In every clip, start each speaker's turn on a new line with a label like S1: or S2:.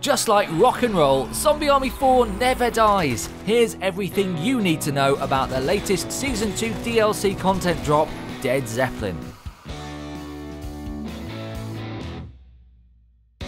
S1: Just like rock and roll, Zombie Army 4 never dies. Here's everything you need to know about the latest Season 2 DLC content drop, Dead Zeppelin.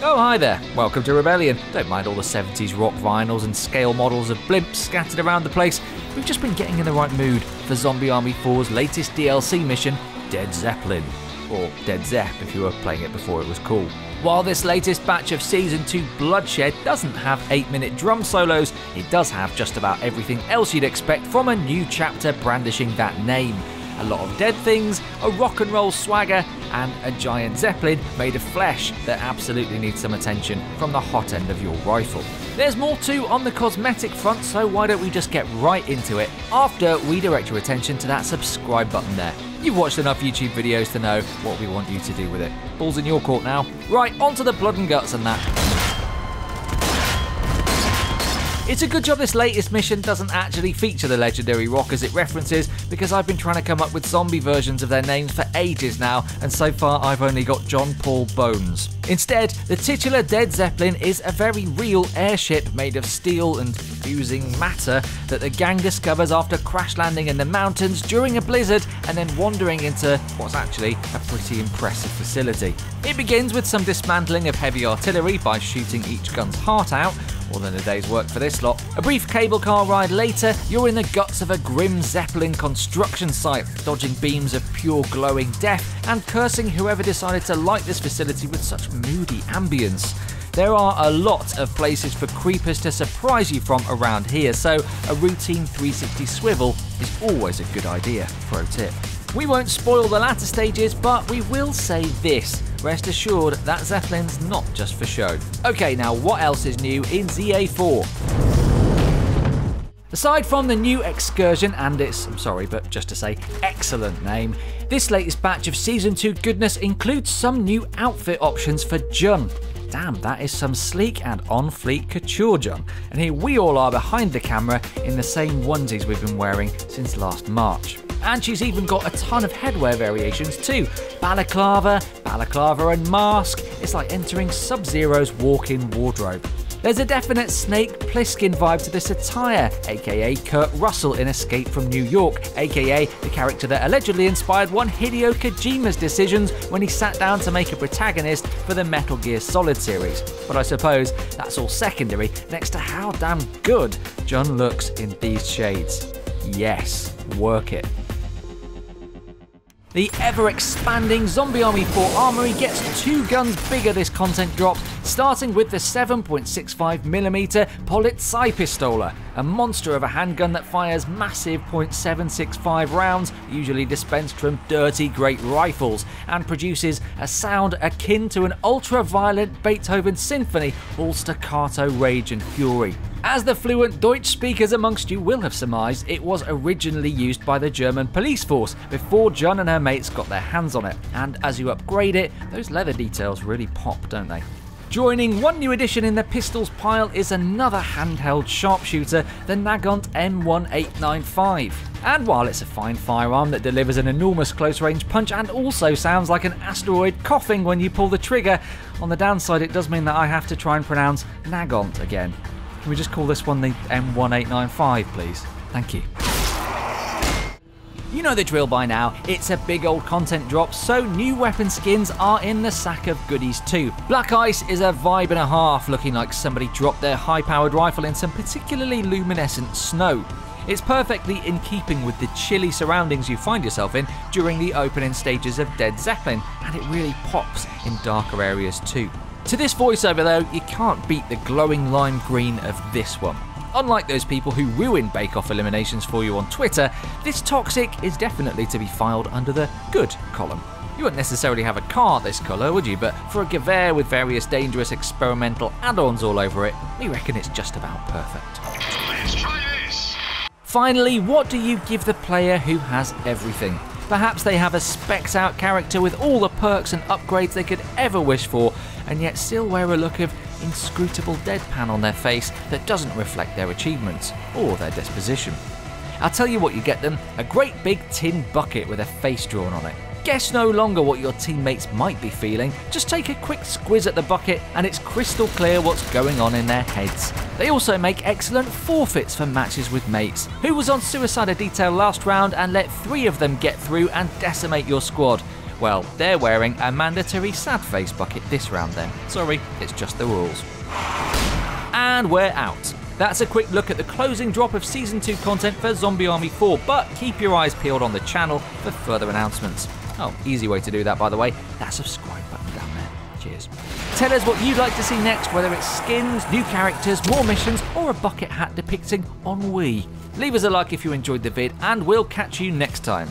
S1: Oh hi there, welcome to Rebellion. Don't mind all the 70s rock vinyls and scale models of blimps scattered around the place. We've just been getting in the right mood for Zombie Army 4's latest DLC mission, Dead Zeppelin. Or Dead Zepp if you were playing it before it was cool. While this latest batch of Season 2 Bloodshed doesn't have 8-minute drum solos, it does have just about everything else you'd expect from a new chapter brandishing that name. A lot of dead things, a rock and roll swagger, and a giant Zeppelin made of flesh that absolutely needs some attention from the hot end of your rifle. There's more too on the cosmetic front, so why don't we just get right into it after we direct your attention to that subscribe button there. You've watched enough YouTube videos to know what we want you to do with it. Ball's in your court now. Right, onto the blood and guts and that. It's a good job this latest mission doesn't actually feature the legendary rockers it references, because I've been trying to come up with zombie versions of their names for ages now, and so far I've only got John Paul Bones. Instead, the titular Dead Zeppelin is a very real airship made of steel and fusing matter that the gang discovers after crash landing in the mountains during a blizzard and then wandering into what's actually a pretty impressive facility. It begins with some dismantling of heavy artillery by shooting each gun's heart out, more than a day's work for this lot. A brief cable car ride later, you're in the guts of a grim Zeppelin construction site, dodging beams of pure glowing death and cursing whoever decided to light this facility with such moody ambience. There are a lot of places for creepers to surprise you from around here, so a routine 360 swivel is always a good idea, pro tip. We won't spoil the latter stages, but we will say this. Rest assured that Zeppelin's not just for show. Okay, now what else is new in ZA4? Aside from the new excursion and its, I'm sorry, but just to say, excellent name, this latest batch of Season 2 goodness includes some new outfit options for Jun. Damn, that is some sleek and on-fleek couture Jun. And here we all are behind the camera in the same onesies we've been wearing since last March. And she's even got a ton of headwear variations too. Balaclava and mask. It's like entering Sub-Zero's walk-in wardrobe. There's a definite Snake Plissken vibe to this attire, aka Kurt Russell in Escape from New York, aka the character that allegedly inspired one Hideo Kojima's decisions when he sat down to make a protagonist for the Metal Gear Solid series. But I suppose that's all secondary next to how damn good Jun looks in these shades. Yes, work it. The ever-expanding Zombie Army 4 armoury gets 2 guns bigger this content drop, starting with the 7.65mm Polizei Pistola, a monster of a handgun that fires massive .765 rounds, usually dispensed from dirty great rifles, and produces a sound akin to an ultra-violent Beethoven symphony, all staccato rage and fury. As the fluent Deutsch speakers amongst you will have surmised, it was originally used by the German police force before Jun and her mates got their hands on it, and as you upgrade it, those leather details really pop, don't they? Joining one new addition in the pistols pile is another handheld sharpshooter, the Nagant M1895. And while it's a fine firearm that delivers an enormous close-range punch and also sounds like an asteroid coughing when you pull the trigger, on the downside it does mean that I have to try and pronounce Nagant again. Can we just call this one the M1895, please? Thank you. You know the drill by now, it's a big old content drop, so new weapon skins are in the sack of goodies too. Black Ice is a vibe and a half, looking like somebody dropped their high-powered rifle in some particularly luminescent snow. It's perfectly in keeping with the chilly surroundings you find yourself in during the opening stages of Dead Zeppelin, and it really pops in darker areas too. To this voiceover though, you can't beat the glowing lime green of this one. Unlike those people who ruin bake-off eliminations for you on Twitter, this toxic is definitely to be filed under the good column. You wouldn't necessarily have a car this colour, would you? But for a Gewehr with various dangerous experimental add-ons all over it, we reckon it's just about perfect.
S2: Let's try this!
S1: Finally, what do you give the player who has everything? Perhaps they have a specced out character with all the perks and upgrades they could ever wish for, and yet still wear a look of inscrutable deadpan on their face that doesn't reflect their achievements or their disposition. I'll tell you what you get them, a great big tin bucket with a face drawn on it. Guess no longer what your teammates might be feeling, just take a quick squiz at the bucket and it's crystal clear what's going on in their heads. They also make excellent forfeits for matches with mates. Who was on Suicide Detail last round and let 3 of them get through and decimate your squad? Well, they're wearing a mandatory sad face bucket this round then. Sorry, it's just the rules. And we're out. That's a quick look at the closing drop of Season 2 content for Zombie Army 4, but keep your eyes peeled on the channel for further announcements. Oh, easy way to do that, by the way, that subscribe button down there. Cheers. Tell us what you'd like to see next, whether it's skins, new characters, more missions, or a bucket hat depicting ennui. Leave us a like if you enjoyed the vid, and we'll catch you next time.